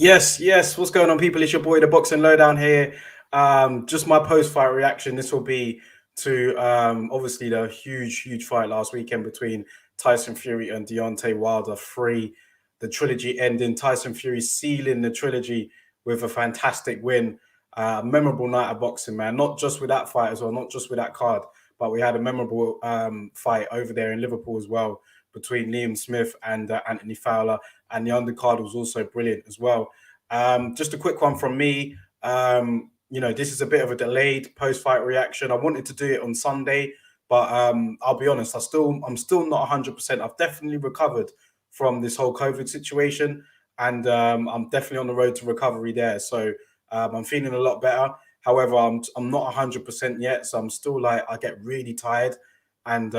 Yes. What's going on, people? It's your boy, the Boxing Lowdown here. Just my post-fight reaction. This will be to obviously the huge fight last weekend between Tyson Fury and Deontay Wilder. The trilogy ending. Tyson Fury sealing the trilogy with a fantastic win. Memorable night of boxing, man. Not just with that fight as well, not just with that card, but we had a memorable fight over there in Liverpool as well between Liam Smith and Anthony Fowler, and the undercard was also brilliant as well. Just a quick one from me. This is a bit of a delayed post-fight reaction. I wanted to do it on Sunday, but I'll be honest, I'm still not 100%. I've definitely recovered from this whole COVID situation, and I'm definitely on the road to recovery there. So I'm feeling a lot better. However, I'm not 100% yet, so I'm still like I get really tired. And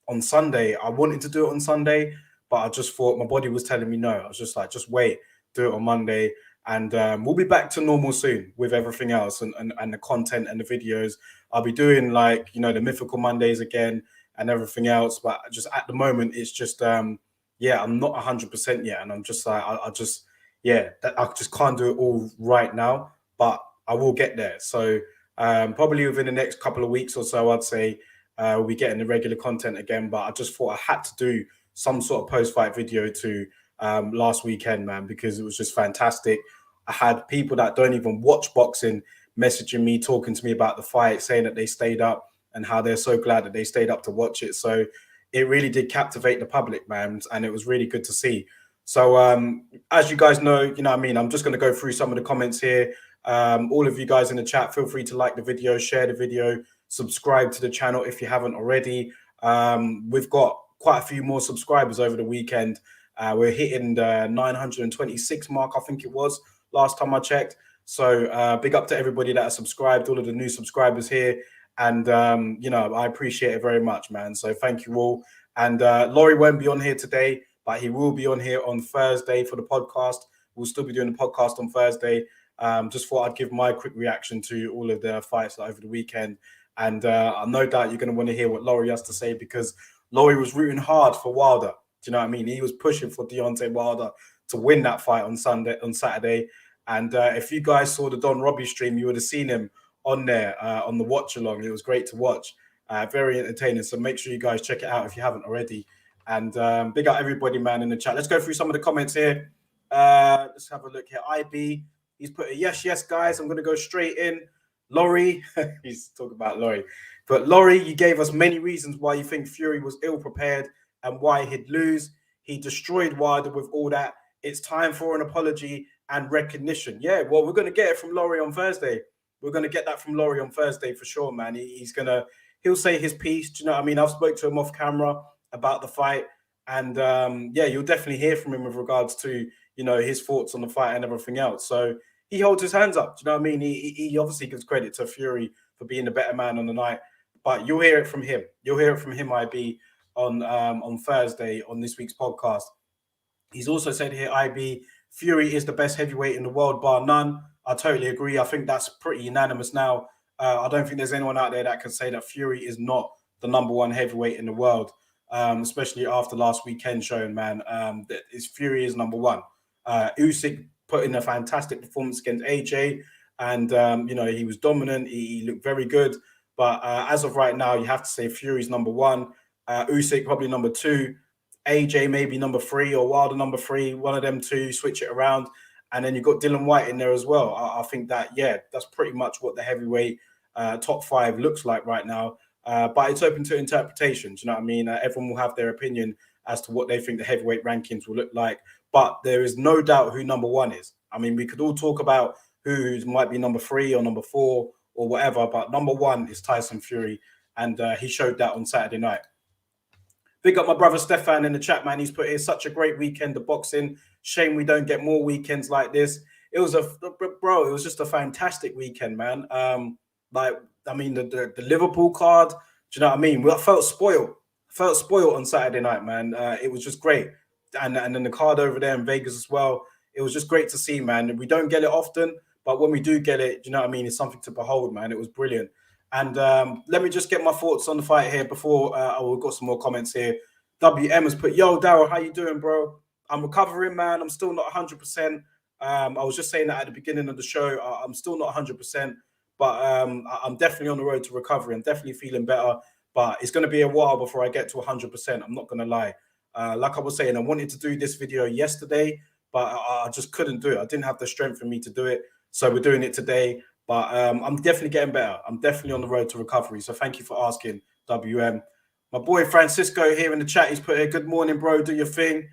on Sunday, I wanted to do it on Sunday, but I just thought my body was telling me no. I was just like, just wait, do it on Monday, and we'll be back to normal soon with everything else and the content and the videos. I'll be doing like the mythical Mondays again and everything else, but just at the moment it's just I'm not 100% yet, and I'm just like I just can't do it all right now, but I will get there. So probably within the next couple of weeks or so, I'd say we'll be getting the regular content again. But I just thought I had to do some sort of post-fight video to last weekend, man, because it was just fantastic. I had people that don't even watch boxing messaging me, talking to me about the fight, saying that they stayed up and how they're so glad that they stayed up to watch it. So it really did captivate the public, man, and it was really good to see. So as you guys know, what I mean, I'm just going to go through some of the comments here. All of you guys in the chat, feel free to like the video, share the video, subscribe to the channel if you haven't already. We've got quite a few more subscribers over the weekend. We're hitting the 926 mark, I think it was, last time I checked. So big up to everybody that has subscribed, all of the new subscribers here. And, I appreciate it very much, man. So thank you all. And Laurie won't be on here today, but he will be on here on Thursday for the podcast. We'll still be doing the podcast on Thursday. Just thought I'd give my quick reaction to all of the fights over the weekend. And I no doubt you're going to want to hear what Laurie has to say, because Laurie was rooting hard for Wilder. Do you know what I mean? He was pushing for Deontay Wilder to win that fight on Saturday. And if you guys saw the Don Robbie stream, you would have seen him on there on the watch along. It was great to watch. Very entertaining. So make sure you guys check it out if you haven't already. And big up everybody, man, in the chat. Let's go through some of the comments here. Let's have a look here. IB, he's put a yes, guys. I'm going to go straight in. Laurie, he's talking about Laurie. But Laurie, you gave us many reasons why you think Fury was ill-prepared and why he'd lose. He destroyed Wilder with all that. It's time for an apology and recognition. Yeah, well, we're going to get it from Laurie on Thursday. We're going to get that from Laurie on Thursday for sure, man. He'll say his piece. Do you know what I mean? I've spoke to him off camera about the fight. And you'll definitely hear from him with regards to, his thoughts on the fight and everything else. So he holds his hands up. Do you know what I mean? He obviously gives credit to Fury for being the better man on the night. But you'll hear it from him. You'll hear it from him, IB, on Thursday on this week's podcast. He's also said here, IB, Fury is the best heavyweight in the world, bar none. I totally agree. I think that's pretty unanimous now. I don't think there's anyone out there that can say that Fury is not the #1 heavyweight in the world, especially after last weekend showing, man. That Fury is #1. Usyk put in a fantastic performance against AJ, and he was dominant. He looked very good. But as of right now, you have to say Fury's #1. Usyk probably #2. AJ maybe #3, or Wilder #3. One of them two, switch it around. And then you've got Dylan White in there as well. I think that, that's pretty much what the heavyweight top 5 looks like right now. But it's open to interpretation. Do you know what I mean? Everyone will have their opinion as to what they think the heavyweight rankings will look like. But there is no doubt who #1 is. I mean, we could all talk about who might be #3 or #4 or whatever, but #1 is Tyson Fury. And he showed that on Saturday night. Big up my brother Stefan in the chat, man. He's put in such a great weekend of boxing. Shame we don't get more weekends like this. It was just a fantastic weekend, man. The Liverpool card, do you know what I mean? I felt spoiled. On Saturday night, man. It was just great. And then the card over there in Vegas as well. It was just great to see, man. We don't get it often, but when we do get it, do you know what I mean? It's something to behold, man. It was brilliant. And let me just get my thoughts on the fight here before we've got some more comments here. WM has put, yo, Daryl, how you doing, bro? I'm recovering, man. I'm still not 100%. I was just saying that at the beginning of the show. I'm still not 100%, but I'm definitely on the road to recovery. I'm definitely feeling better, but it's going to be a while before I get to 100%. I'm not going to lie. Like I was saying, I wanted to do this video yesterday, but I just couldn't do it. I didn't have the strength for me to do it. So we're doing it today, but I'm definitely getting better. I'm definitely on the road to recovery. So thank you for asking, WM. My boy Francisco here in the chat, he's put here, good morning, bro, do your thing.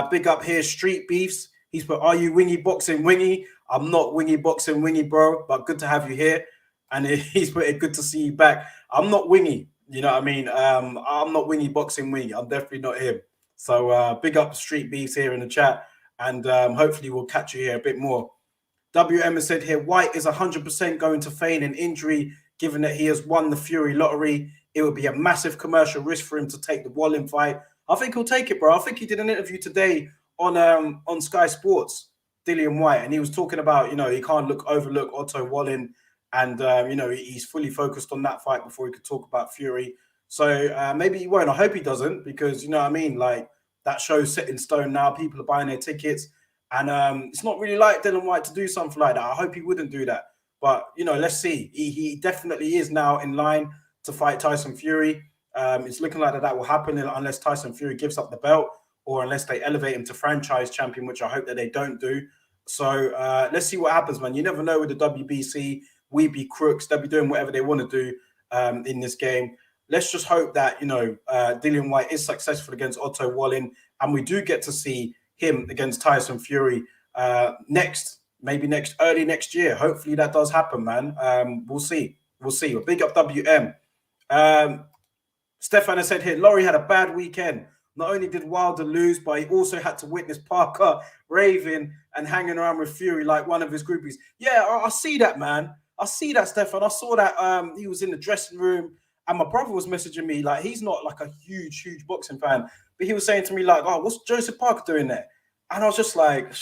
Big up here, Street Beefs. He's put, are you wingy boxing wingy? I'm not wingy boxing wingy, bro, but good to have you here. And he's put it, good to see you back. I'm not wingy, you know what I mean? I'm not wingy boxing wingy. I'm definitely not him. So big up Street Beefs here in the chat. And hopefully we'll catch you here a bit more. WM has said here, White is 100% going to feign an injury, given that he has won the Fury lottery. It would be a massive commercial risk for him to take the Wallin fight. I think he'll take it, bro. I think he did an interview today on Sky Sports, Dillian White, and he was talking about, you know, he can't overlook Otto Wallin, and you know, he's fully focused on that fight before he could talk about Fury. So maybe he won't. I hope he doesn't, because you know what I mean. Like, that show's set in stone now. People are buying their tickets, and it's not really like Dillian White to do something like that. I hope he wouldn't do that. But you know, let's see. He definitely is now in line to fight Tyson Fury. It's looking like that will happen unless Tyson Fury gives up the belt, or unless they elevate him to franchise champion, which I hope that they don't do. So let's see what happens, man. You never know with the WBC. We be crooks. They'll be doing whatever they want to do in this game. Let's just hope that, you know, Dillian White is successful against Otto Wallin, and we do get to see him against Tyson Fury maybe early next year. Hopefully that does happen, man. We'll see. We'll see. Big up WM. Stefan has said here, Laurie had a bad weekend. Not only did Wilder lose, but he also had to witness Parker raving and hanging around with Fury like one of his groupies. Yeah, I see that, man. I see that, Stefan. I saw that he was in the dressing room, and my brother was messaging me. Like, he's not like a huge boxing fan, but he was saying to me like, oh, what's Joseph Parker doing there? And I was just like,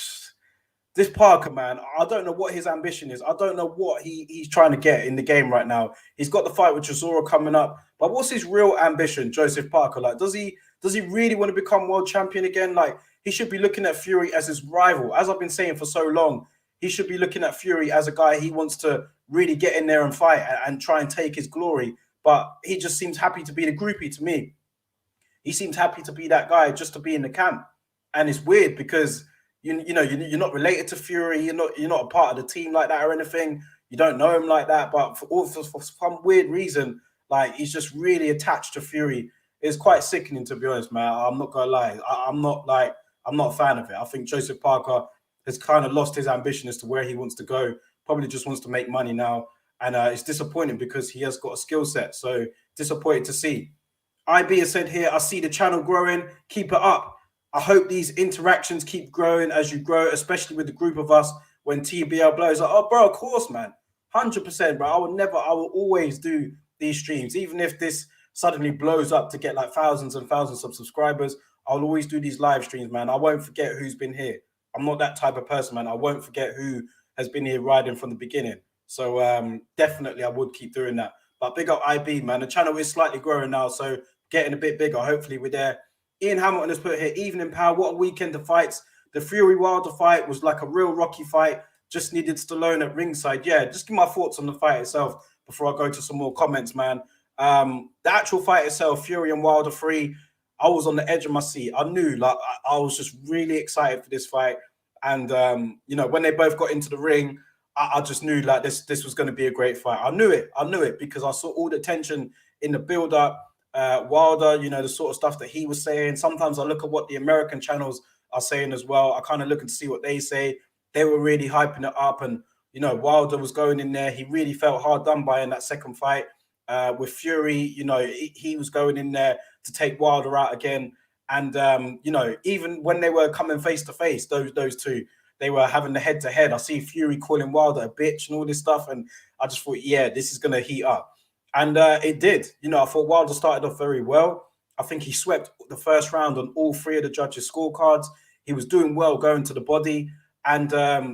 this Parker, man, I don't know what his ambition is. I don't know what he's trying to get in the game right now. He's got the fight with Chisora coming up, but what's his real ambition, Joseph Parker? Like, does he really want to become world champion again? Like, he should be looking at Fury as his rival. As I've been saying for so long, he should be looking at Fury as a guy he wants to really get in there and fight and try and take his glory. But he just seems happy to be the groupie to me. He seems happy to be that guy just to be in the camp. And it's weird because you're not related to Fury. You're not a part of the team like that or anything. You don't know him like that. But for some weird reason, like, he's just really attached to Fury. It's quite sickening, to be honest, man. I'm not gonna lie. I'm not a fan of it. I think Joseph Parker has kind of lost his ambition as to where he wants to go. Probably just wants to make money now, and it's disappointing because he has got a skill set. So disappointed to see. IB has said here, I see the channel growing. Keep it up. I hope these interactions keep growing as you grow, especially with the group of us when TBL blows. Like, oh, bro, of course, man. 100%, bro. I will always do these streams, even if this suddenly blows up to get like thousands and thousands of subscribers. I'll always do these live streams, man. I won't forget who's been here. I'm not that type of person, man. I won't forget who has been here riding from the beginning. So definitely I would keep doing that. But big up IB, man. The channel is slightly growing now, so getting a bit bigger. Hopefully we're there. Ian Hamilton has put here, evening power. What a weekend of fights. The Fury Wilder fight was like a real Rocky fight. Just needed Stallone at ringside. Yeah, just give my thoughts on the fight itself before I go to some more comments, man. The actual fight itself, Fury and Wilder 3, I was on the edge of my seat. I knew, like, I was just really excited for this fight. And, you know, when they both got into the ring, I just knew, like, this was going to be a great fight. I knew it because I saw all the tension in the build-up. Wilder, you know, the sort of stuff that he was saying. Sometimes I look at what the American channels are saying as well. I kind of look and see what they say. They were really hyping it up. And, you know, Wilder was going in there. He really felt hard done by in that second fight. With Fury, you know, he was going in there to take Wilder out again. And, you know, even when they were coming face to face, those two, they were having the head-to-head. I see Fury calling Wilder a bitch and all this stuff. And I just thought, yeah, this is going to heat up. And it did. You know, I thought Wilder started off very well. I think he swept the first round on all three of the judges' scorecards. He was doing well going to the body. And,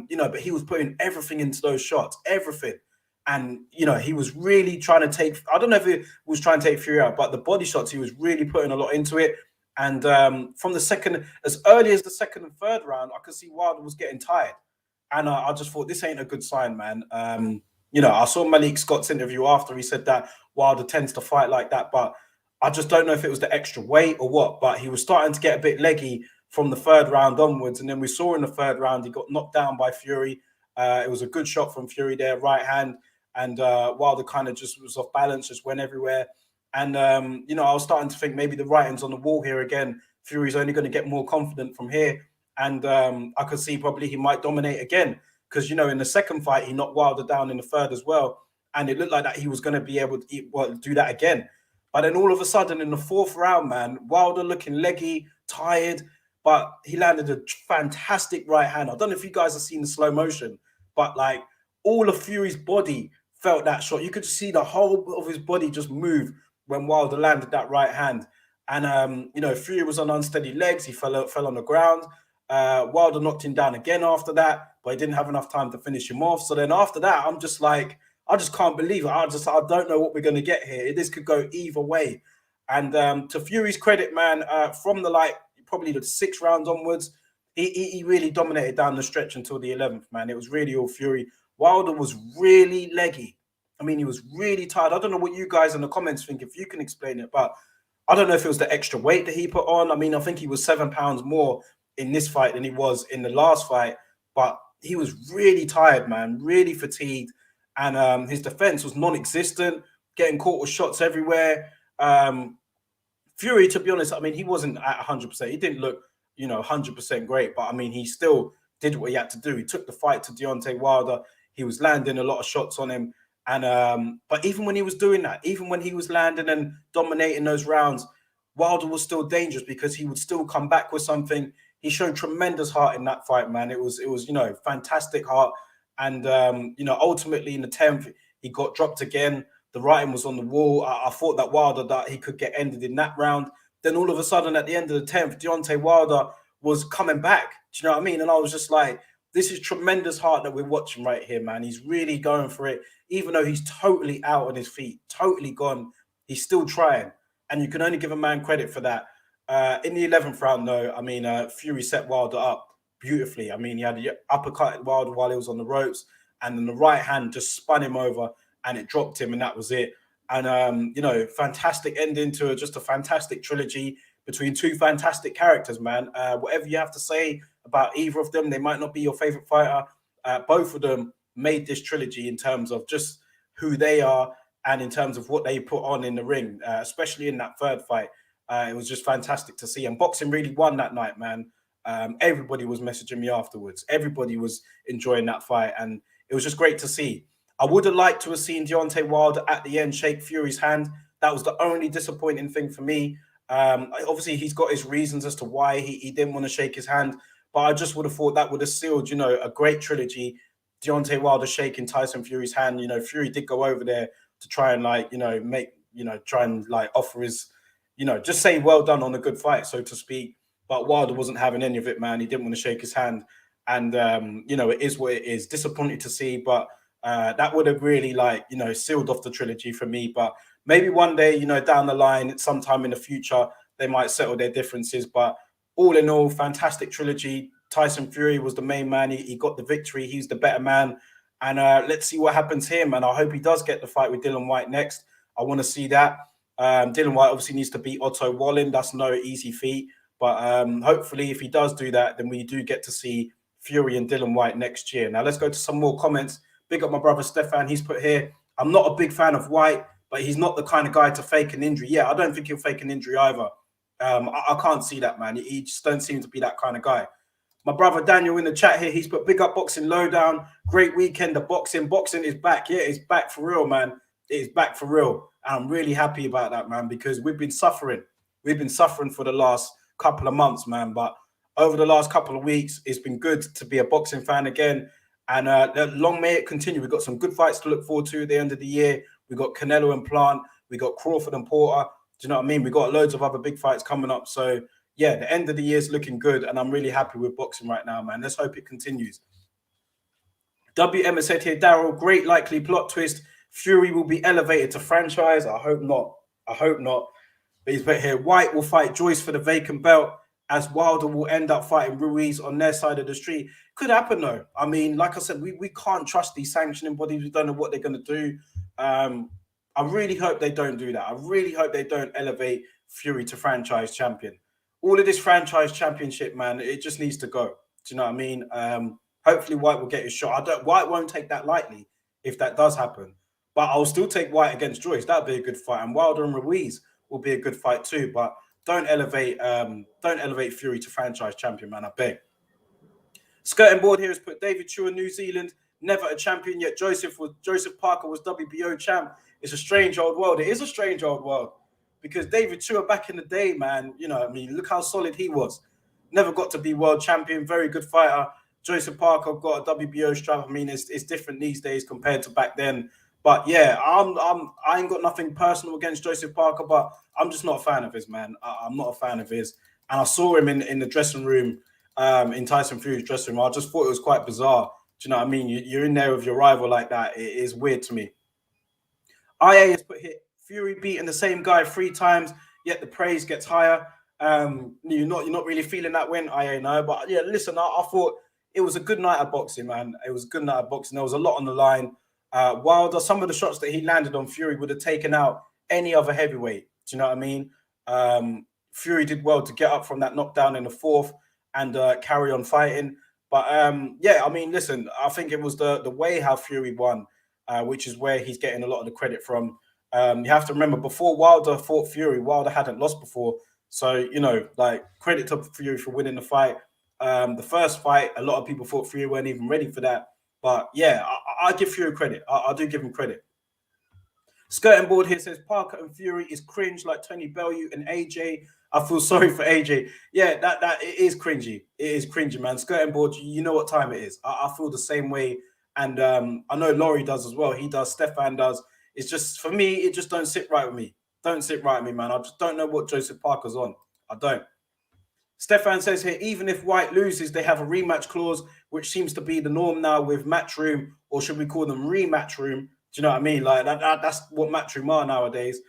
you know, but he was putting everything into those shots, everything. And, you know, he was really trying to take, I don't know if he was trying to take Fury out, but the body shots, he was really putting a lot into it. And from the second, as early as the second and third round, I could see Wilder was getting tired. And I just thought this ain't a good sign, man. You know, I saw Malik Scott's interview after. He said that Wilder tends to fight like that, but I just don't know if it was the extra weight or what. But he was starting to get a bit leggy from the third round onwards, and then we saw in the third round he got knocked down by Fury. It was a good shot from Fury there, right hand, and Wilder kind of just was off balance, just went everywhere. And you know, I was starting to think maybe the writing's on the wall here again. Fury's only going to get more confident from here, and I could see probably he might dominate again, because you know in the second fight he knocked Wilder down in the third as well, and it looked like that he was going to be able to do that again. But then all of a sudden in the fourth round, man, Wilder looking leggy, tired, but he landed a fantastic right hand. I don't know if you guys have seen the slow motion, but like all of Fury's body felt that shot. You could see the whole of his body just move when Wilder landed that right hand. And you know, Fury was on unsteady legs. He fell on the ground. Wilder knocked him down again after that, but he didn't have enough time to finish him off. So then after that, I'm just like, I just can't believe it. I don't know what we're going to get here. This could go either way. And to Fury's credit, man, from the probably the 6th round onwards, he really dominated down the stretch until the 11th, man. It was really all Fury. Wilder was really leggy. I mean, he was really tired. I don't know what you guys in the comments think, if you can explain it, but I don't know if it was the extra weight that he put on. I mean, I think he was 7 pounds more in this fight than he was in the last fight, but he was really tired, man, really fatigued. And his defense was non-existent, getting caught with shots everywhere. Fury, to be honest, I mean, he wasn't at 100%. He didn't look, you know, 100% great, but I mean, he still did what he had to do. He took the fight to Deontay Wilder. He was landing a lot of shots on him. And but even when he was doing that, even when he was landing and dominating those rounds, Wilder was still dangerous because he would still come back with something. He showed tremendous heart in that fight, man. It was you know, fantastic heart. And you know, ultimately in the 10th, he got dropped again. The writing was on the wall. I thought that Wilder, that he could get ended in that round. Then all of a sudden, at the end of the 10th, Deontay Wilder was coming back. Do you know what I mean? And I was just like, this is tremendous heart that we're watching right here, man. He's really going for it. Even though he's totally out on his feet, totally gone, he's still trying. And you can only give a man credit for that. In the 11th round, though, I mean, Fury set Wilder up beautifully. I mean, he had the uppercut Wilder while he was on the ropes, and then the right hand just spun him over and it dropped him, and that was it. And, you know, fantastic ending to just a fantastic trilogy between two fantastic characters, man. Whatever you have to say about either of them, they might not be your favorite fighter. Both of them made this trilogy in terms of just who they are and in terms of what they put on in the ring, especially in that third fight. It was just fantastic to see. And boxing really won that night, man. Everybody was messaging me afterwards. Everybody was enjoying that fight. And it was just great to see. I would have liked to have seen Deontay Wilder at the end shake Fury's hand. That was the only disappointing thing for me. Obviously, he's got his reasons as to why he didn't want to shake his hand. But I just would have thought that would have sealed, you know, a great trilogy. Deontay Wilder shaking Tyson Fury's hand. You know, Fury did go over there to try and, like, you know, try and, like, offer his, you know, just say well done on a good fight, so to speak. But Wilder wasn't having any of it, man. He didn't want to shake his hand. And, you know, it is what it is. Disappointed to see, but that would have really, like, you know, sealed off the trilogy for me. But maybe one day, you know, down the line, sometime in the future, they might settle their differences. But all in all, fantastic trilogy. Tyson Fury was the main man. He got the victory. He's the better man. And let's see what happens here, man. I hope he does get the fight with Dillian Whyte next. I want to see that. Dillian Whyte obviously needs to beat Otto Wallin. That's no easy feat. But hopefully, if he does do that, then we do get to see Fury and Dillian Whyte next year. Now, let's go to some more comments. Big up my brother Stefan. He's put here, I'm not a big fan of Whyte, but he's not the kind of guy to fake an injury. Yeah, I don't think he'll fake an injury either. I can't see that, man. He just don't seem to be that kind of guy. My brother Daniel in the chat here, he's put big up boxing Lowdown. Great weekend of boxing. Boxing is back. Yeah, it's back for real, man. It is back for real. And I'm really happy about that, man, because we've been suffering. We've been suffering for the last couple of months, man. But over the last couple of weeks, it's been good to be a boxing fan again. And long may it continue. We've got some good fights to look forward to at the end of the year. We've got Canelo and Plant. We've got Crawford and Porter. Do you know what I mean? We've got loads of other big fights coming up. So, yeah, the end of the year is looking good, and I'm really happy with boxing right now, man. Let's hope it continues. WM has said here, Daryl, great likely plot twist. Fury will be elevated to franchise. I hope not. I hope not. But he's put here, Whyte will fight Joyce for the vacant belt. as Wilder will end up fighting Ruiz on their side of the street. Could happen though. I mean, like I said, we can't trust these sanctioning bodies. We don't know what they're going to do. I really hope they don't do that. I really hope they don't elevate Fury to franchise champion. All of this franchise championship, man, it just needs to go. Do you know what I mean? Hopefully White will get his shot. White won't take that lightly if that does happen. But I'll still take White against Joyce. That'd be a good fight. And Wilder and Ruiz will be a good fight too. But don't elevate Fury to franchise champion, man. I beg. Skirting board here has put David Chua, New Zealand, never a champion yet. Joseph Parker was WBO champ. It's a strange old world. It is a strange old world because David Chua back in the day, man, you know, I mean, look how solid he was. Never got to be world champion. Very good fighter. Joseph Parker got a WBO strap. I mean, it's different these days compared to back then. But yeah, I ain't got nothing personal against Joseph Parker, but I'm just not a fan of his, man. I'm not a fan of his. And I saw him in the dressing room, in Tyson Fury's dressing room. I just thought it was quite bizarre. Do you know what I mean? You're in there with your rival like that. It is weird to me. IA has put here, Fury beating the same guy 3 times, yet the praise gets higher. You're not really feeling that win, IA, no. But yeah, listen, I thought it was a good night of boxing, man. It was a good night of boxing. There was a lot on the line. Wilder, some of the shots that he landed on Fury would have taken out any other heavyweight. Do you know what I mean? Fury did well to get up from that knockdown in the 4th and carry on fighting. But yeah, I mean, listen, I think it was the way how Fury won, which is where he's getting a lot of the credit from. You have to remember, before Wilder fought Fury, Wilder hadn't lost before. So, you know, like, credit to Fury for winning the fight. The first fight, a lot of people thought Fury weren't even ready for that. But yeah, I give Fury credit. I do give him credit. Skirting board here says Parker and Fury is cringe like Tony Bellew and AJ. I feel sorry for AJ. Yeah, that it is cringy. It is cringy, man. Skirting board, you know what time it is. I feel the same way. And I know Laurie does as well. He does, Stefan does. It's just, for me, it just don't sit right with me. Don't sit right with me, man. I just don't know what Joseph Parker's on. I don't. Stefan says here, even if White loses, they have a rematch clause, which seems to be the norm now with Matchroom, or should we call them rematch room? Do you know what I mean? Like that's what Matchroom are nowadays.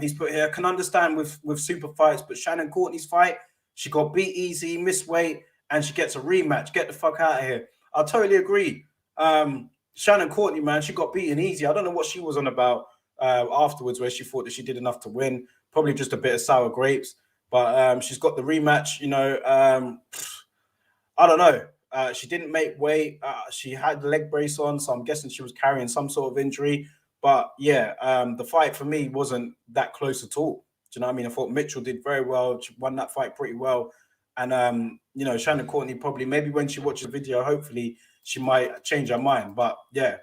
He's put here, can understand with super fights, but Shannon Courtney's fight, she got beat easy, missed weight, and she gets a rematch. Get the fuck out of here. I totally agree. Shannon Courtney, man, she got beaten easy. I don't know what she was on about afterwards, where she thought that she did enough to win. Probably just a bit of sour grapes. But she's got the rematch, you know. I don't know. She didn't make weight. She had the leg brace on, so I'm guessing she was carrying some sort of injury. But yeah, the fight for me wasn't that close at all. Do you know what I mean? I thought Mitchell did very well. She won that fight pretty well. And, you know, Shannon Courtney probably, maybe when she watches the video, hopefully she might change her mind. But yeah.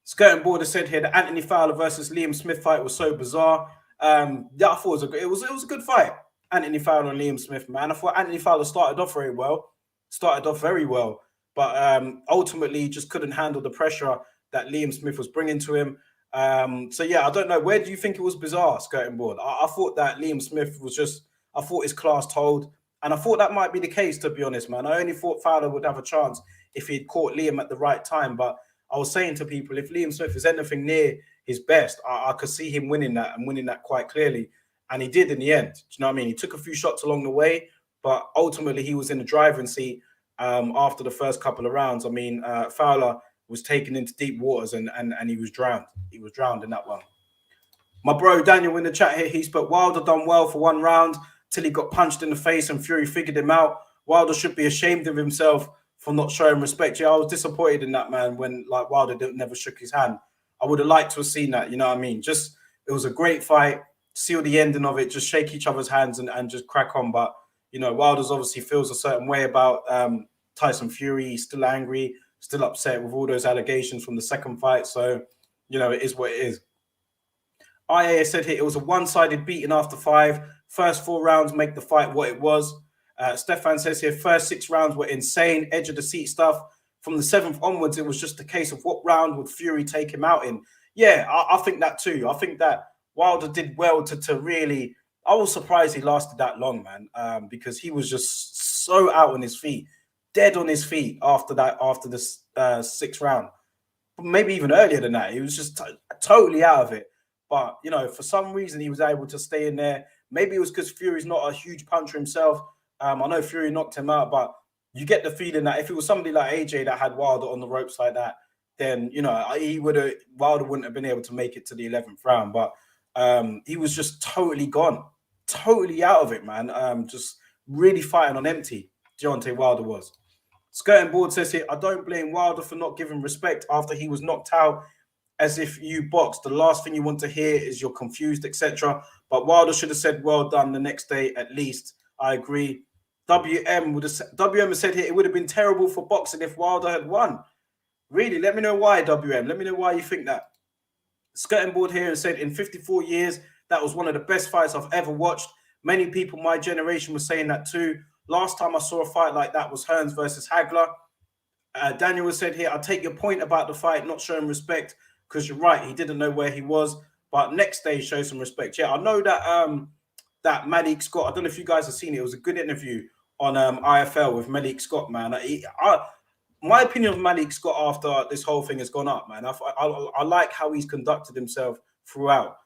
Skirting Border said here, the Anthony Fowler versus Liam Smith fight was so bizarre. Yeah, I thought it was a good fight. Anthony Fowler and Liam Smith, man. I thought Anthony Fowler started off very well, but ultimately just couldn't handle the pressure that Liam Smith was bringing to him. So yeah, I don't know. Where do you think it was bizarre, Skirting Board? I thought that Liam Smith was just, I thought his class told, and I thought that might be the case, to be honest, man. I only thought Fowler would have a chance if he'd caught Liam at the right time, but I was saying to people, if Liam Smith is anything near his best, I could see him winning that quite clearly. And he did in the end. Do you know what I mean? He took a few shots along the way, but ultimately he was in the driving seat after the first couple of rounds. I mean, Fowler was taken into deep waters and he was drowned. He was drowned in that one. My bro Daniel in the chat here, he's put Wilder done well for 1 round till he got punched in the face and Fury figured him out. Wilder should be ashamed of himself for not showing respect. Yeah, I was disappointed in that, man, when like Wilder never shook his hand. I would have liked to have seen that, you know what I mean? Just, it was a great fight. See the ending of it, just shake each other's hands and just crack on. But, you know, Wilder's obviously feels a certain way about Tyson Fury. He's still angry, still upset with all those allegations from the second fight. So, you know, it is what it is. IA said here, it was a one-sided beating after 5. First 4 rounds make the fight what it was. Stefan says here, first 6 rounds were insane, edge of the seat stuff. From the 7th onwards, it was just a case of what round would Fury take him out in. Yeah, I think that too. I think that Wilder did well to really, I was surprised he lasted that long, man, because he was just so out on his feet, dead on his feet after the 6th round. Maybe even earlier than that. He was just totally out of it. But, you know, for some reason, he was able to stay in there, Maybe it was because Fury's not a huge puncher himself. I know Fury knocked him out, but you get the feeling that if it was somebody like AJ that had Wilder on the ropes like that, then Wilder wouldn't have been able to make it to the 11th round. But he was just totally gone, totally out of it, man. Just really fighting on empty. Deontay Wilder was. Skirting Board says here, I don't blame Wilder for not giving respect after he was knocked out. As if you box, the last thing you want to hear is you're confused, etc. But Wilder should have said well done the next day at least. I agree. WM has said here it would have been terrible for boxing if Wilder had won. Really? Let me know why, WM. Let me know why you think that. Skirting Board here and said in 54 years, that was one of the best fights I've ever watched. Many people my generation were saying that too. Last time I saw a fight like that was Hearns versus Hagler. Daniel has said here, I take your point about the fight not showing respect because you're right, he didn't know where he was. But next day, show some respect. Yeah, I know that that Malik Scott, I don't know if you guys have seen it. It was a good interview on IFL with Malik Scott, man. My opinion of Malik Scott after this whole thing has gone up, man. I like how he's conducted himself throughout.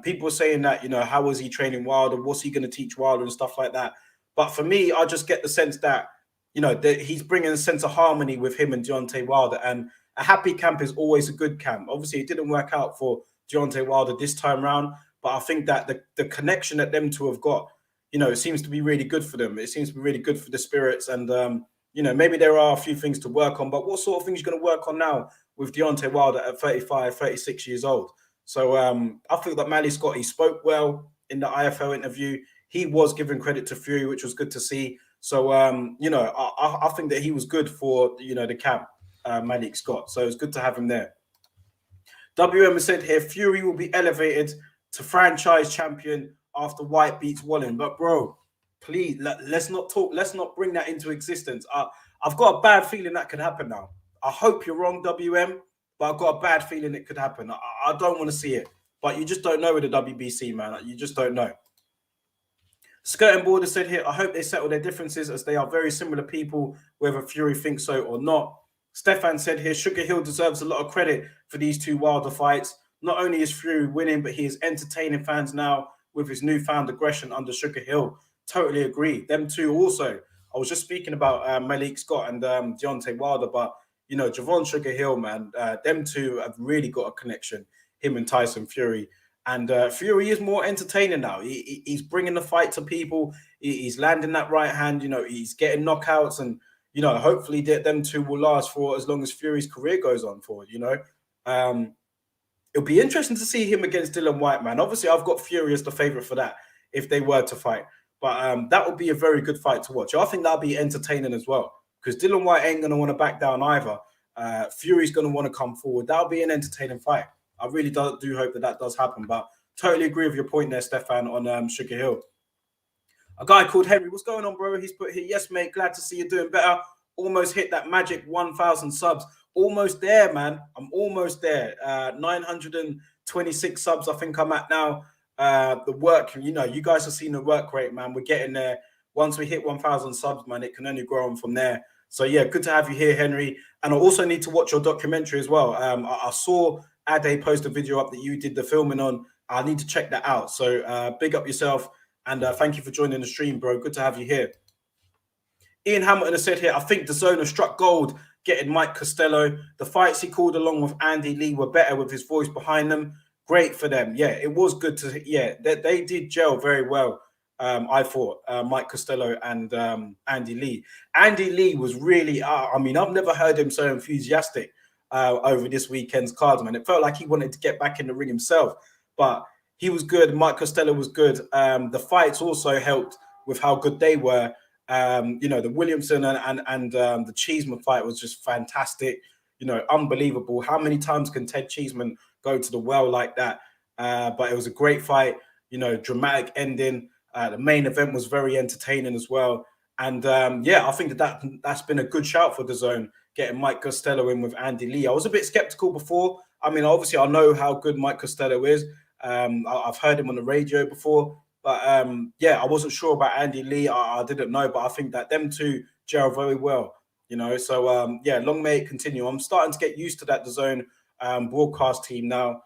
People are saying that, how was he training Wilder? What's he going to teach Wilder and stuff like that? But for me, I just get the sense that, that he's bringing a sense of harmony with him and Deontay Wilder. And a happy camp is always a good camp. Obviously, it didn't work out for Deontay Wilder this time round. But I think that the connection that them two have got, it seems to be really good for them. It seems to be really good for the spirits. And, maybe there are a few things to work on. But what sort of things are you going to work on now with Deontay Wilder at 35, 36 years old? So I feel that Malik Scott, he spoke well in the IFL interview. He was giving credit to Fury, which was good to see. So, I think that he was good for, the camp, Malik Scott. So it's good to have him there. WM said here, Fury will be elevated to franchise champion after White beats Wallen. But, bro, please, let's not talk. Let's not bring that into existence. I've got a bad feeling that could happen now. I hope you're wrong, WM, but I've got a bad feeling it could happen. I don't want to see it. But you just don't know with the WBC, man. You just don't know. Skirting Border said here, I hope they settle their differences as they are very similar people, whether Fury thinks so or not. Stefan said here, Sugar Hill deserves a lot of credit for these two Wilder fights. Not only is Fury winning, but he is entertaining fans now with his newfound aggression under Sugar Hill. Totally agree. Them two also. I was just speaking about Malik Scott and Deontay Wilder, but, Javon Sugar Hill, man, them two have really got a connection, him and Tyson Fury. And Fury is more entertaining now. He's bringing the fight to people. He's landing that right hand. He's getting knockouts. And, hopefully them two will last for as long as Fury's career goes on for, It'll be interesting to see him against Dillian Whyte, man. Obviously, I've got Fury as the favorite for that if they were to fight. But that would be a very good fight to watch. I think that'll be entertaining as well because Dillian Whyte ain't going to want to back down either. Fury's going to want to come forward. That'll be an entertaining fight. I really do hope that does happen, but totally agree with your point there, Stefan, on Sugar Hill. A guy called Henry, what's going on, bro? He's put here, yes, mate, glad to see you doing better. Almost hit that magic 1,000 subs. Almost there, man. I'm almost there. 926 subs, I think I'm at now. The work, you guys have seen the work rate, man. We're getting there. Once we hit 1,000 subs, man, it can only grow on from there. So, yeah, good to have you here, Henry. And I also need to watch your documentary as well. I saw Ade post a video up that you did the filming on. I need to check that out. So big up yourself and thank you for joining the stream, bro. Good to have you here. Ian Hamilton has said here, I think DAZN has struck gold getting Mike Costello. The fights he called along with Andy Lee were better with his voice behind them. Great for them. Yeah, it was good to, they did gel very well. I thought Mike Costello and Andy Lee. Andy Lee was really, I've never heard him so enthusiastic over this weekend's cards, man. It felt like he wanted to get back in the ring himself, but he was good. Mike Costello was good. The fights also helped with how good they were. The Williamson and the Cheeseman fight was just fantastic. Unbelievable. How many times can Ted Cheeseman go to the well like that? But it was a great fight. Dramatic ending. The main event was very entertaining as well. And I think that's been a good shout for DAZN, getting Mike Costello in with Andy Lee. I was a bit skeptical before. Obviously, I know how good Mike Costello is. I've heard him on the radio before. But, I wasn't sure about Andy Lee. I didn't know. But I think that them two gel very well, So, long may it continue. I'm starting to get used to that DAZN broadcast team now.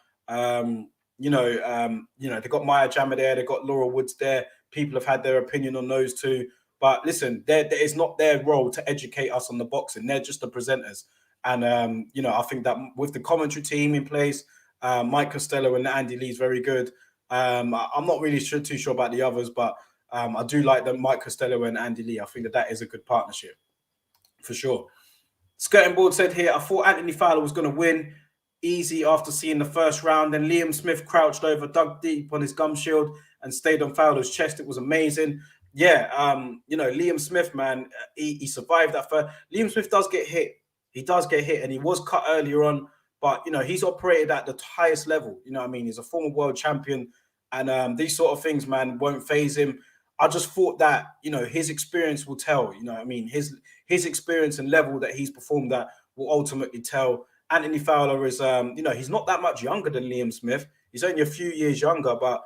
they got Maya Jama there, they got Laura Woods there. People have had their opinion on those two. But listen, it's not their role to educate us on the boxing. They're just the presenters. And, I think that with the commentary team in place, Mike Costello and Andy Lee's very good. I'm not really too sure about the others, but I do like them, Mike Costello and Andy Lee. I think that is a good partnership for sure. Skirting Board said here, I thought Anthony Fowler was going to win easy after seeing the first round. Then Liam Smith crouched over, dug deep on his gum shield and stayed on Fowler's chest. It was amazing. Yeah, Liam Smith, man, he survived that first. Liam Smith does get hit. He does get hit, and he was cut earlier on. But, he's operated at the highest level. You know what I mean? He's a former world champion. And these sort of things, man, won't phase him. I just thought that, his experience will tell. You know what I mean? His experience and level that he's performed at will ultimately tell. Anthony Fowler is, he's not that much younger than Liam Smith. He's only a few years younger, but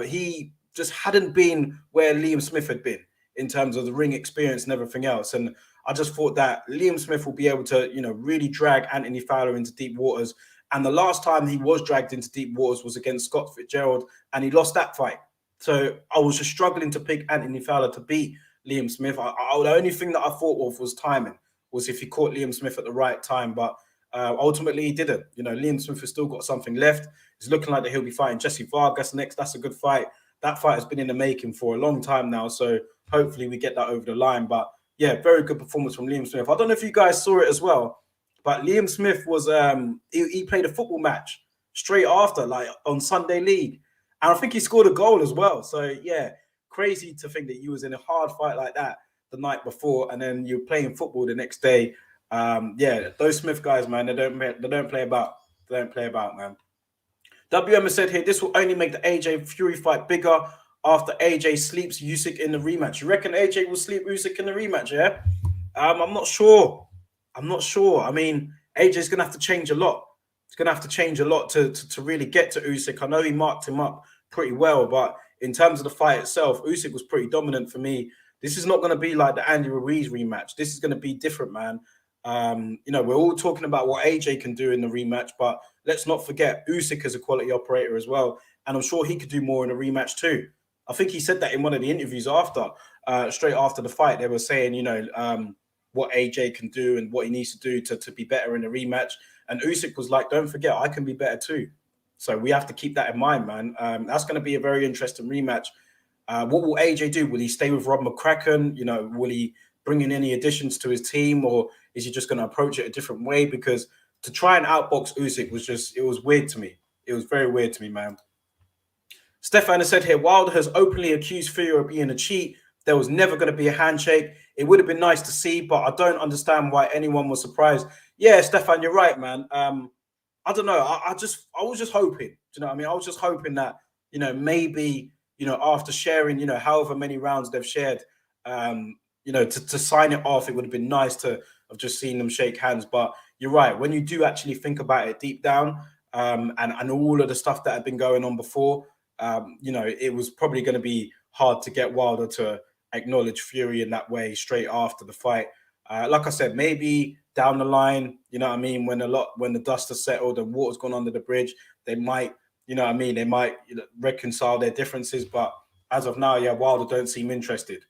he just hadn't been where Liam Smith had been in terms of the ring experience and everything else. And I just thought that Liam Smith will be able to, really drag Anthony Fowler into deep waters. And the last time he was dragged into deep waters was against Scott Fitzgerald, and he lost that fight. So I was just struggling to pick Anthony Fowler to beat Liam Smith. The only thing that I thought of was timing, was if he caught Liam Smith at the right time. But ultimately he didn't. Liam Smith has still got something left. It's looking like that he'll be fighting Jesse Vargas next. That's a good fight. That fight has been in the making for a long time now. So hopefully we get that over the line. But yeah, very good performance from Liam Smith. I don't know if you guys saw it as well, but Liam Smith was he played a football match straight after, like on Sunday League. And I think he scored a goal as well. So yeah, crazy to think that you was in a hard fight like that the night before, and then you're playing football the next day. Those Smith guys, man, they don't play about. They don't play about, man. WM has said here, this will only make the AJ Fury fight bigger after AJ sleeps Usyk in the rematch. You reckon AJ will sleep Usyk in the rematch, yeah? I'm not sure. I mean, AJ's going to have to change a lot. He's going to have to change a lot to really get to Usyk. I know he marked him up pretty well, but in terms of the fight itself, Usyk was pretty dominant for me. This is not going to be like the Andy Ruiz rematch. This is going to be different, man. We're all talking about what AJ can do in the rematch, but let's not forget Usyk is a quality operator as well, and I'm sure he could do more in a rematch too. I think he said that in one of the interviews straight after the fight. They were saying, what AJ can do and what he needs to do to be better in a rematch. And Usyk was like, don't forget, I can be better too. So we have to keep that in mind, man. That's going to be a very interesting rematch. What will AJ do? Will he stay with Rob McCracken? Will he bring in any additions to his team, or is he just going to approach it a different way? Because to try and outbox Usyk it was weird to me. It was very weird to me, man. Stefan has said here, Wilder has openly accused Fury of being a cheat. There was never going to be a handshake. It would have been nice to see, but I don't understand why anyone was surprised. Yeah, Stefan, you're right, man. I don't know. I was just hoping. Do you know what I mean? I was just hoping that, maybe, after sharing, however many rounds they've shared, to sign it off, it would have been nice to have just seen them shake hands. But you're right. When you do actually think about it deep down, and all of the stuff that had been going on before, it was probably going to be hard to get Wilder to acknowledge Fury in that way straight after the fight. Like I said, maybe down the line, when the dust has settled and water's gone under the bridge, they might, they might reconcile their differences. But as of now, yeah, Wilder don't seem interested.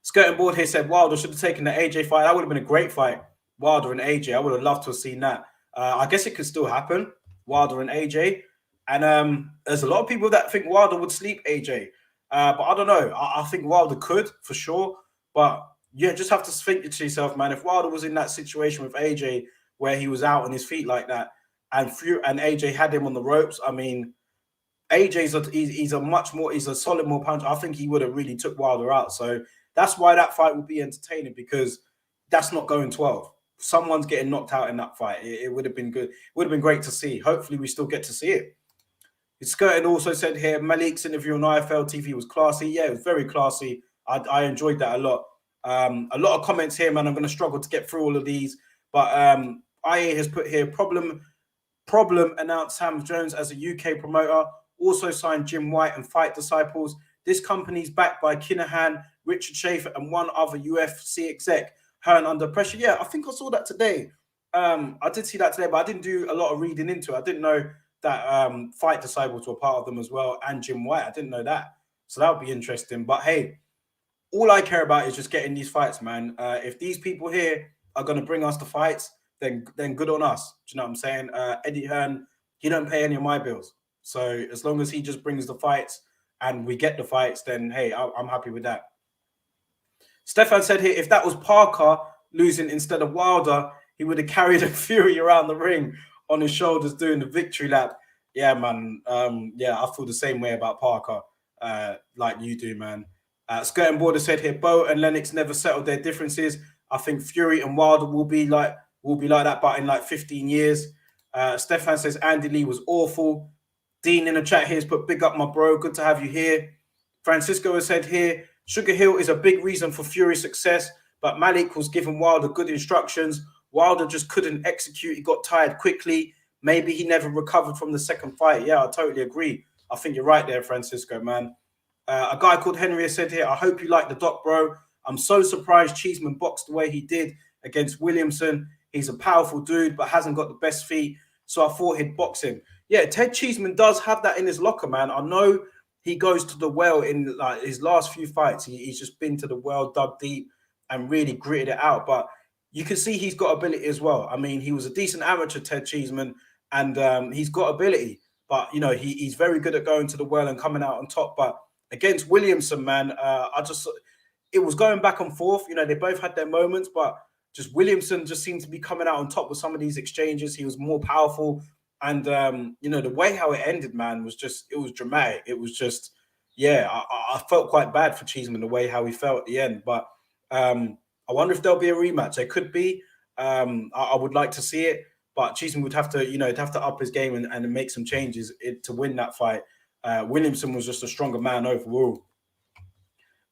Skirting Board here said Wilder should have taken the AJ fight. That would have been a great fight, Wilder and AJ. I would have loved to have seen that. I guess it could still happen, Wilder and AJ. And there's a lot of people that think Wilder would sleep AJ. But I don't know. I think Wilder could, for sure. But yeah, just have to think to yourself, man, if Wilder was in that situation with AJ where he was out on his feet like that, and AJ had him on the ropes, I mean, AJ's he's a solid more puncher. I think he would have really took Wilder out. So that's why that fight would be entertaining, because that's not going 12. Someone's getting knocked out in that fight. It would have been good. It would have been great to see. Hopefully we still get to see it. Skirting also said here, Malik's interview on IFL TV was classy. Yeah, it was very classy. I enjoyed that a lot. A lot of comments here, man. I'm going to struggle to get through all of these. But IA has put here, Problem announced Sam Jones as a UK promoter. Also signed Jim White and Fight Disciples. This company's backed by Kinahan, Richard Schaefer, and one other UFC exec. Hearn under pressure. Yeah, I think I saw that today. I did see that today, but I didn't do a lot of reading into it. I didn't know Fight Disciples were part of them as well, and Jim White. I didn't know that, so that would be interesting. But hey, all I care about is just getting these fights, man. If these people here are going to bring us the fights, then good on us. Do you know what I'm saying? Eddie Hearn, he don't pay any of my bills. So as long as he just brings the fights and we get the fights, then hey, I'm happy with that. Stefan said here, if that was Parker losing instead of Wilder, he would have carried a Fury around the ring on his shoulders doing the victory lap. Yeah, man. Yeah, I feel the same way about Parker, like you do, man. Skirt and Border said here, Bo and Lennox never settled their differences. I think Fury and Wilder will be like that, but in like 15 years. Stefan says Andy Lee was awful. Dean in the chat here has put big up, my bro. Good to have you here. Francisco has said here, Sugar Hill is a big reason for Fury's success, but Malik was giving Wilder good instructions. Wilder just couldn't execute. He got tired quickly. Maybe he never recovered from the second fight. Yeah, I totally agree. I think you're right there, Francisco, man. A guy called Henry has said here, I hope you like the doc, bro. I'm so surprised Cheeseman boxed the way he did against Williamson. He's a powerful dude, but hasn't got the best feet. So I thought he'd box him. Yeah, Ted Cheeseman does have that in his locker, man. I know he goes to the well in like his last few fights. He's just been to the well, dug deep, and really gritted it out. But you can see he's got ability as well. I mean, he was a decent amateur, Ted Cheeseman, and he's got ability. But, you know, he's very good at going to the well and coming out on top. But against Williamson, man, it was going back and forth. You know, they both had their moments, but just Williamson just seemed to be coming out on top with some of these exchanges. He was more powerful. And, you know, the way how it ended, man, was just, it was dramatic. It was just, yeah, I felt quite bad for Cheeseman, the way how he felt at the end. But I wonder if there'll be a rematch. There could be. I would like to see it. But Cheeseman would have to, you know, he'd have to up his game and make some changes to win that fight. Williamson was just a stronger man overall.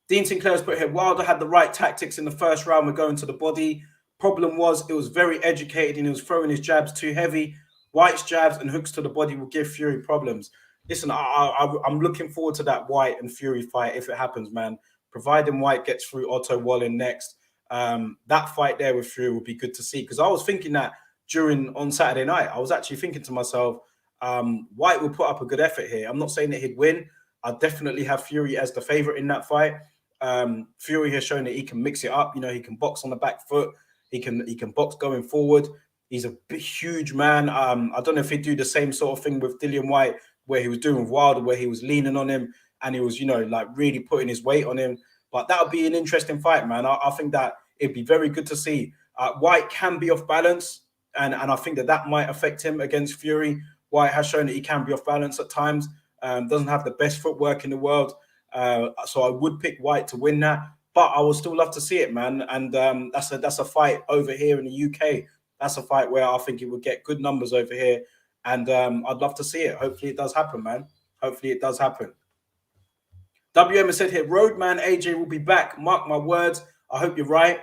Dean Sinclair's put here, Wilder had the right tactics in the first round with going to the body. Problem was, it was very educated and he was throwing his jabs too heavy. White's jabs and hooks to the body will give Fury problems. Listen, I'm looking forward to that White and Fury fight if it happens, man. Providing White gets through Otto Wallin next, that fight there with Fury would be good to see. Because I was thinking that on Saturday night, I was actually thinking to myself, White will put up a good effort here. I'm not saying that he'd win. I definitely have Fury as the favorite in that fight. Fury has shown that he can mix it up. You know, he can box on the back foot. He can box going forward. He's a big, huge man. I don't know if he'd do the same sort of thing with Dillian White, where he was doing with Wilder, where he was leaning on him and he was, you know, like really putting his weight on him. But that would be an interesting fight, man. I think that it'd be very good to see. White can be off balance, and I think that might affect him against Fury. White has shown that he can be off balance at times. Doesn't have the best footwork in the world. So I would pick White to win that. But I would still love to see it, man. And that's a fight over here in the UK. That's a fight where I think it would get good numbers over here. And I'd love to see it. Hopefully it does happen, man. Hopefully it does happen. WM has said here, Roadman AJ will be back. Mark my words. I hope you're right.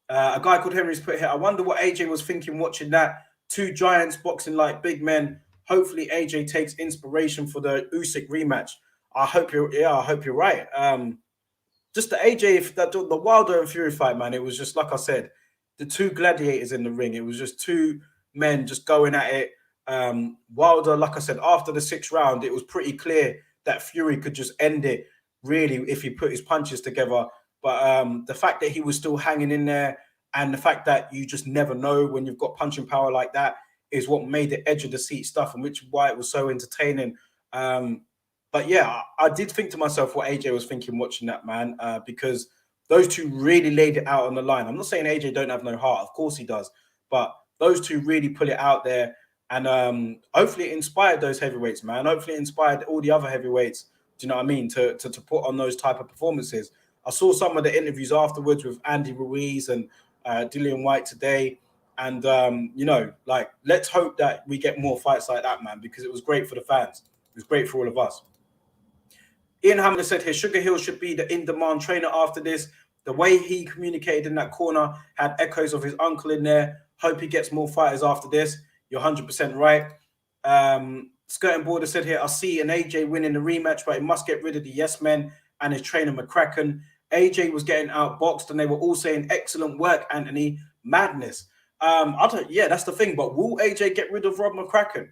A guy called Henry's put here, I wonder what AJ was thinking watching that. Two giants boxing like big men. Hopefully AJ takes inspiration for the Usyk rematch. I hope you're right. Just the AJ, the Wilder and Fury fight, man, it was just, like I said, the two gladiators in the ring. It was just two men just going at it. Wilder, like I said, after the 6th round, it was pretty clear that Fury could just end it, really, if he put his punches together. But the fact that he was still hanging in there and the fact that you just never know when you've got punching power like that is what made the edge of the seat stuff, and why it was so entertaining. But yeah, I did think to myself what AJ was thinking watching that, man, because those two really laid it out on the line. I'm not saying AJ don't have no heart. Of course he does. But those two really put it out there. And hopefully it inspired those heavyweights, man. Hopefully it inspired all the other heavyweights, do you know what I mean, to put on those type of performances. I saw some of the interviews afterwards with Andy Ruiz and Dillian White today. And, you know, like, let's hope that we get more fights like that, man, because it was great for the fans. It was great for all of us. Ian Hamilton said here, Sugar Hill should be the in-demand trainer after this. The way he communicated in that corner had echoes of his uncle in there. Hope he gets more fighters after this. You're 100% right. Skirt and Border said here, I see an AJ winning the rematch, but he must get rid of the yes men and his trainer McCracken. AJ was getting outboxed and they were all saying, excellent work, Anthony. Madness. Yeah, that's the thing. But will AJ get rid of Rob McCracken?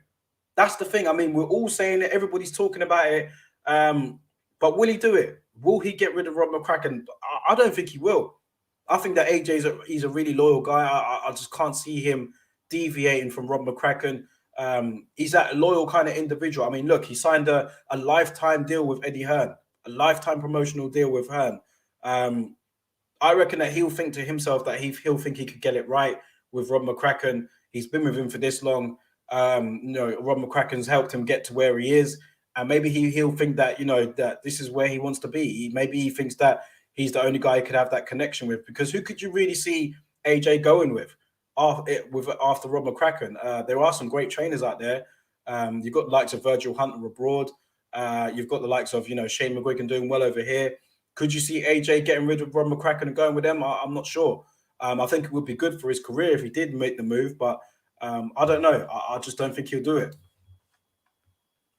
That's the thing. I mean, we're all saying it. Everybody's talking about it. But will he do it? Will he get rid of Rob McCracken? I don't think he will. I think that he's a really loyal guy. I just can't see him deviating from Rob McCracken. He's that loyal kind of individual. I mean, look, he signed a lifetime deal with Eddie Hearn, a lifetime promotional deal with Hearn. I reckon that he'll think to himself that he'll think he could get it right with Rob McCracken. He's been with him for this long. Rob McCracken's helped him get to where he is. And maybe he'll think that, that this is where he wants to be. Maybe he thinks that he's the only guy he could have that connection with. Because who could you really see AJ going with after Rob McCracken? There are some great trainers out there. You've got the likes of Virgil Hunter abroad. You've got the likes of, Shane McGuigan doing well over here. Could you see AJ getting rid of Rob McCracken and going with them? I'm not sure. I think it would be good for his career if he did make the move. But I don't know. I just don't think he'll do it.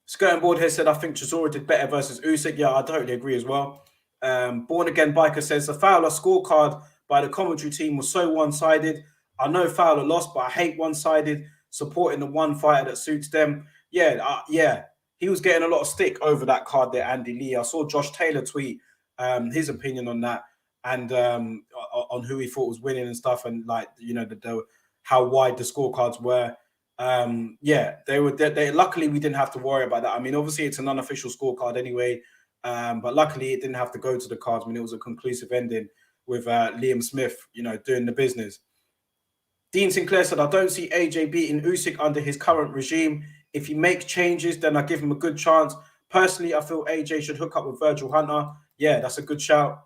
Skirting Board here said, I think Chisora did better versus Usyk. Yeah, I totally agree as well. Born Again Biker says, the Fowler scorecard by the commentary team was so one-sided. I know Fowler lost, but I hate one-sided, supporting the one fighter that suits them. Yeah. He was getting a lot of stick over that card there, Andy Lee. I saw Josh Taylor tweet his opinion on that and on who he thought was winning and stuff, and how wide the scorecards were. They were. Luckily, we didn't have to worry about that. I mean, obviously, it's an unofficial scorecard anyway, but luckily, it didn't have to go to the cards. I mean, it was a conclusive ending with Liam Smith, doing the business. Dean Sinclair said, I don't see AJ beating Usyk under his current regime. If he makes changes, then I give him a good chance. Personally, I feel AJ should hook up with Virgil Hunter. Yeah, that's a good shout.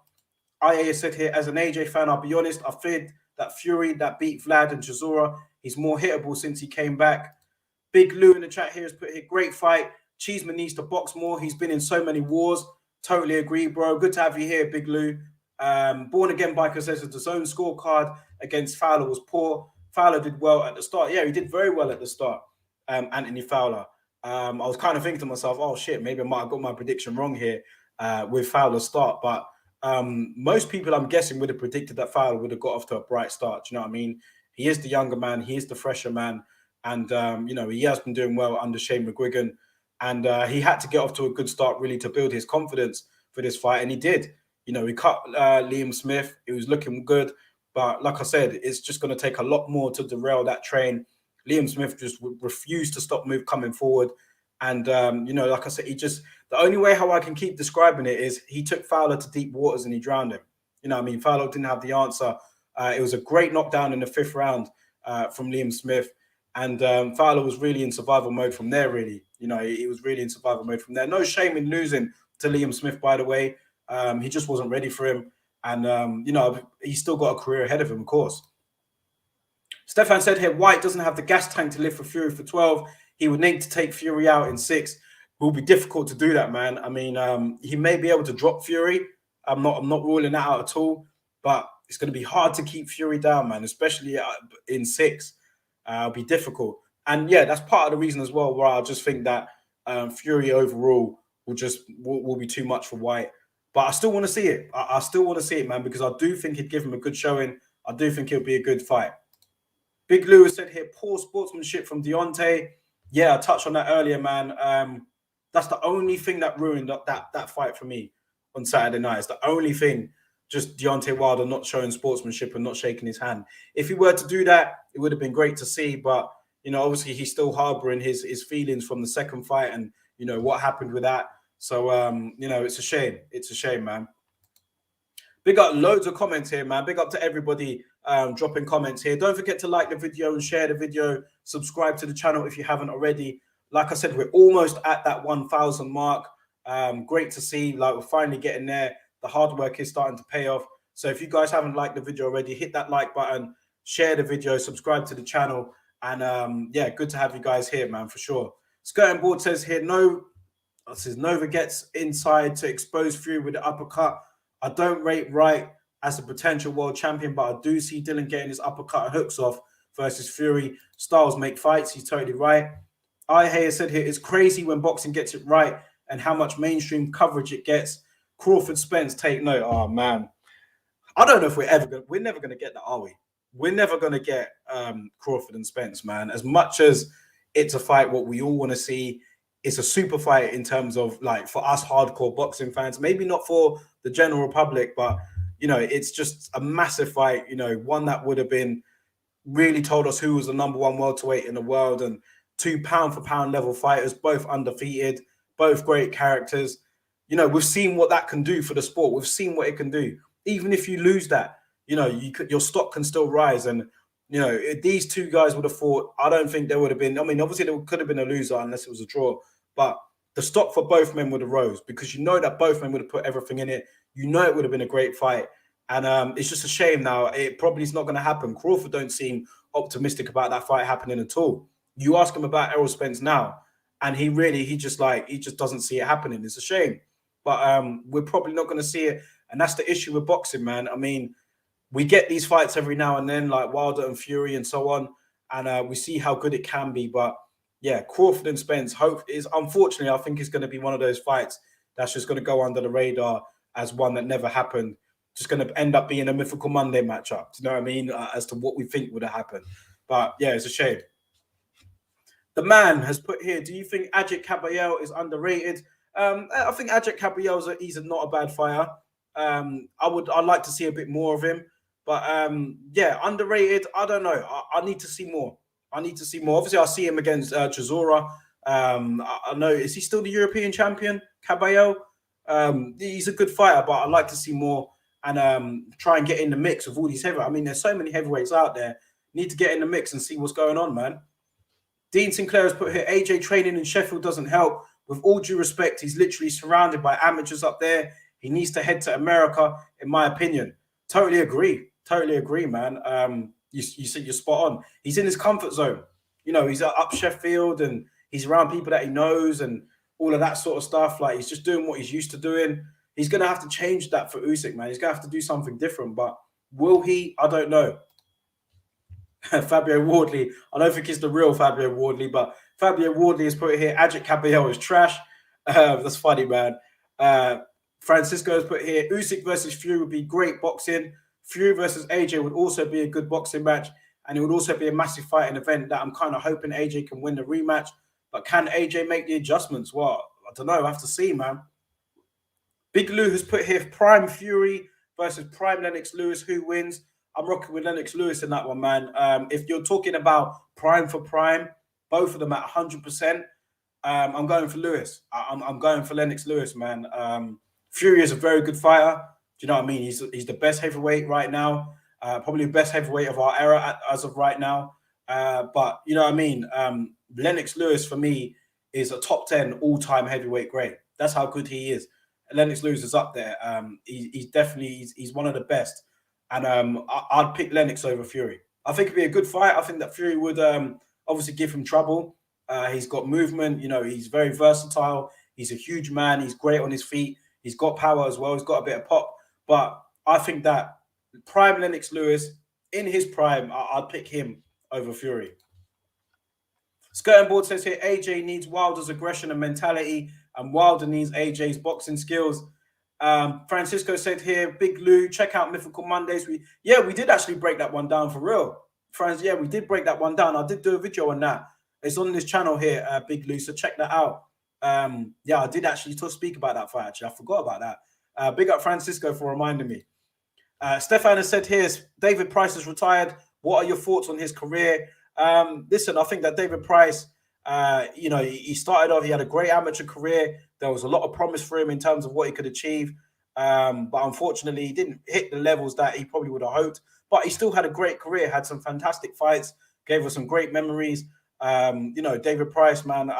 IA said here, as an AJ fan, I'll be honest, I feared that Fury that beat Vlad and Chisora. He's more hittable since he came back. Big Lou in the chat here has put here, great fight. Cheeseman needs to box more. He's been in so many wars. Totally agree, bro. Good to have you here, Big Lou. Born Again Biker says that the zone scorecard against Fowler was poor. Fowler did well at the start. Yeah, he did very well at the start, Anthony Fowler. I was kind of thinking to myself, oh, shit, maybe I might have got my prediction wrong here with Fowler's start. But most people, I'm guessing, would have predicted that Fowler would have got off to a bright start. Do you know what I mean? He is the younger man. He is the fresher man. And, he has been doing well under Shane McGuigan. And he had to get off to a good start, really, to build his confidence for this fight. And he did. He cut Liam Smith. It was looking good. But like I said, it's just going to take a lot more to derail that train. Liam Smith just refused to stop coming forward. And, like I said, the only way how I can keep describing it is he took Fowler to deep waters and he drowned him. Fowler didn't have the answer. It was a great knockdown in the 5th round from Liam Smith. And Fowler was really in survival mode from there, really. He was really in survival mode from there. No shame in losing to Liam Smith, by the way. He just wasn't ready for him. And, he's still got a career ahead of him, of course. Stefan said here, White doesn't have the gas tank to live for Fury for 12. He would need to take Fury out in 6. It will be difficult to do that, man. I mean, he may be able to drop Fury. I'm not ruling that out at all. But it's going to be hard to keep Fury down, man, especially in 6. It'll be difficult. And, yeah, that's part of the reason as well where I just think that Fury overall will be too much for White. But I still want to see it. I still want to see it, man, because I do think he'd give him a good showing. I do think it'll be a good fight. Big Lewis said here, poor sportsmanship from Deontay. Yeah, I touched on that earlier, man. That's the only thing that ruined that fight for me on Saturday night. It's the only thing, just Deontay Wilder not showing sportsmanship and not shaking his hand. If he were to do that, it would have been great to see. But, obviously he's still harboring his feelings from the second fight and, what happened with that. So, it's a shame. It's a shame, man. Big up, loads of comments here, man. Big up to everybody dropping comments here. Don't forget to like the video and share the video. Subscribe to the channel if you haven't already. Like I said, we're almost at that 1,000 mark. Great to see. Like, we're finally getting there. The hard work is starting to pay off. So if you guys haven't liked the video already, hit that like button, share the video, subscribe to the channel. And, good to have you guys here, man, for sure. Skirting Board says here, Nova gets inside to expose Fury with the uppercut. I don't rate Wright as a potential world champion, but I do see Dylan getting his uppercut and hooks off versus Fury. Styles make fights. He's totally right. I said here, it's crazy when boxing gets it right and how much mainstream coverage it gets. Crawford Spence, take note. Oh, man. I don't know if we're never going to get that, are we? We're never going to get Crawford and Spence, man. As much as it's a fight what we all want to see. It's a super fight in terms of like for us hardcore boxing fans, maybe not for the general public, but you know, it's just a massive fight. You know, one that would have been really told us who was the #1 welterweight in the world, and 2 pound for pound level fighters, both undefeated, both great characters. You know, we've seen what that can do for the sport. We've seen what it can do. Even if you lose that, you know, your stock can still rise. And you know, if these two guys would have fought, I don't think there would have been. I mean, obviously there could have been a loser unless it was a draw, but the stock for both men would have rose because you know that both men would have put everything in it. You know, it would have been a great fight. And it's just a shame now. It probably is not going to happen. Crawford don't seem optimistic about that fight happening at all. You ask him about Errol Spence now, and he just doesn't see it happening. It's a shame, but we're probably not going to see it. And that's the issue with boxing, man. I mean, we get these fights every now and then, like Wilder and Fury and so on, and we see how good it can be. But yeah, Crawford and Spence, unfortunately, I think it's going to be one of those fights that's just going to go under the radar as one that never happened. Just going to end up being a mythical Monday matchup. Do you know what I mean? As to what we think would have happened. But yeah, it's a shame. The man has put here, do you think Ajit Caballero is underrated? I think Ajit Caballero he's not a bad fighter. I'd like to see a bit more of him. But yeah, underrated, I don't know. I need to see more. Obviously, I'll see him against Chisora. I know, is he still the European champion, Caballero? He's a good fighter, but I'd like to see more and try and get in the mix with all these heavyweights. I mean, there's so many heavyweights out there. Need to get in the mix and see what's going on, man. Dean Sinclair has put here, AJ training in Sheffield doesn't help. With all due respect, he's literally surrounded by amateurs up there. He needs to head to America, in my opinion. Totally agree, man. You said you're spot on. He's in his comfort zone. You know, he's up Sheffield and he's around people that he knows and all of that sort of stuff. Like, he's just doing what he's used to doing. He's going to have to change that for Usyk, man. He's going to have to do something different. But will he? I don't know. Fabio Wardley. I don't think it's the real Fabio Wardley, but Fabio Wardley has put it here. Ajit Caballero is trash. That's funny, man. Francisco has put here, Usyk versus Fury would be great boxing. Fury versus AJ would also be a good boxing match. And it would also be a massive fighting event that I'm kind of hoping AJ can win the rematch. But can AJ make the adjustments? Well, I don't know. I have to see, man. Big Lou has put here Prime Fury versus Prime Lennox Lewis. Who wins? I'm rocking with Lennox Lewis in that one, man. If you're talking about prime for prime, both of them at 100%, I'm going for Lewis. I'm going for Lennox Lewis, man. Fury is a very good fighter. Do you know what I mean? He's the best heavyweight right now. Probably the best heavyweight of our era as of right now. But you know what I mean? Lennox Lewis, for me, is a top 10 all-time heavyweight great. That's how good he is. Lennox Lewis is up there. He's definitely one of the best. And I'd pick Lennox over Fury. I think it'd be a good fight. I think that Fury would obviously give him trouble. He's got movement. You know, he's very versatile. He's a huge man. He's great on his feet. He's got power as well. He's got a bit of pop. But I think that prime Lennox Lewis, in his prime, I'd pick him over Fury. Skirting Board says here, AJ needs Wilder's aggression and mentality, and Wilder needs AJ's boxing skills. Francisco said here, Big Lou, check out Mythical Mondays. We did actually break that one down for real. Yeah, we did break that one down. I did do a video on that. It's on this channel here, Big Lou, so check that out. Yeah, I did actually speak about that fight, actually. I forgot about that. Big up Francisco for reminding me. Stefan has said here, David Price is retired. What are your thoughts on his career? Listen, I think that David Price, you know, he started off, he had a great amateur career. There was a lot of promise for him in terms of what he could achieve. But unfortunately, he didn't hit the levels that he probably would have hoped. But he still had a great career, had some fantastic fights, gave us some great memories. You know, David Price, man,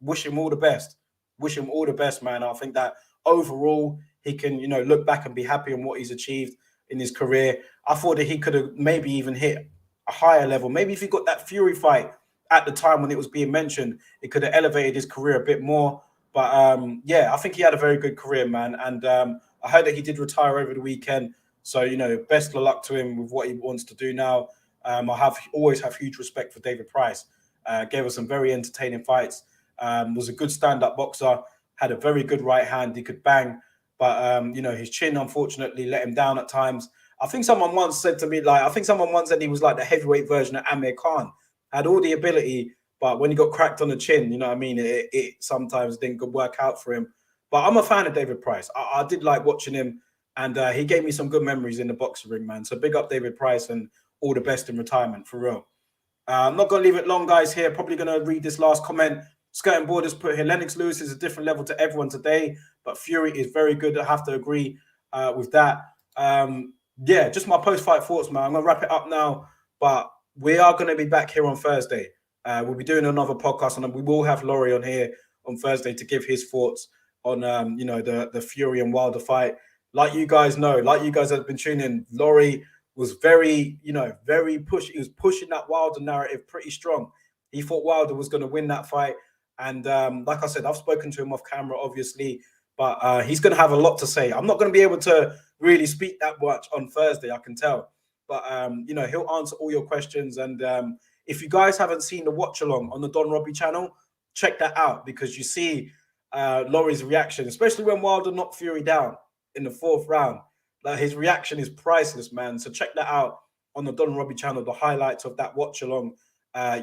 wish him all the best. Wish him all the best, man. I think that overall, he can, you know, look back and be happy on what he's achieved in his career. I thought that he could have maybe even hit a higher level. Maybe if he got that Fury fight at the time when it was being mentioned, it could have elevated his career a bit more. But yeah, I think he had a very good career, man. And I heard that he did retire over the weekend. So, you know, best of luck to him with what he wants to do now. I always have huge respect for David Price. Gave us some very entertaining fights. Was a good stand-up boxer. Had a very good right hand. He could bang. But, you know, his chin, unfortunately, let him down at times. I think someone once said to me, he was like the heavyweight version of Amir Khan. Had all the ability, But when he got cracked on the chin, you know what I mean, it sometimes didn't work out for him. But I'm a fan of David Price. I did like watching him, and he gave me some good memories in the boxing ring, man. So big up David Price, and all the best in retirement, for real. I'm not going to leave it long, guys, here. Probably going to read this last comment. Skirting Borders put here, Lennox Lewis is a different level to everyone today, but Fury is very good. I have to agree with that. Yeah, just my post-fight thoughts, man. I'm going to wrap it up now, but we are going to be back here on Thursday. We'll be doing another podcast, and we will have Laurie on here on Thursday to give his thoughts on, you know, the Fury and Wilder fight. Like you guys know, like you guys have been tuning in, Laurie was very, you know, very push. He was pushing that Wilder narrative pretty strong. He thought Wilder was going to win that fight. And like I said, I've spoken to him off camera, obviously, but he's going to have a lot to say. I'm not going to be able to really speak that much on Thursday, I can tell. But, you know, he'll answer all your questions. And if you guys haven't seen the watch along on the Don Robbie channel, check that out, because you see Laurie's reaction, especially when Wilder knocked Fury down in the 4th round. Like, his reaction is priceless, man. So check that out on the Don Robbie channel, the highlights of that watch along.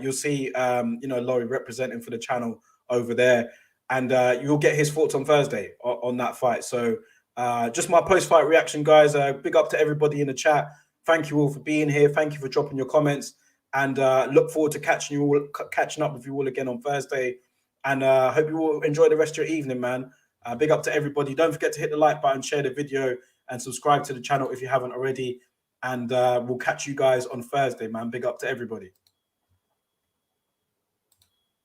You'll see, you know, Laurie representing for the channel over there, and you'll get his thoughts on Thursday on that fight. So just my post-fight reaction, guys. Big up to everybody in the chat. Thank you all for being here. Thank you for dropping your comments, and look forward to catching up with you all again on Thursday. And hope you all enjoy the rest of your evening, man. Big up to everybody. Don't forget to hit the like button, share the video, and subscribe to the channel if you haven't already. And we'll catch you guys on Thursday, man. Big up to everybody.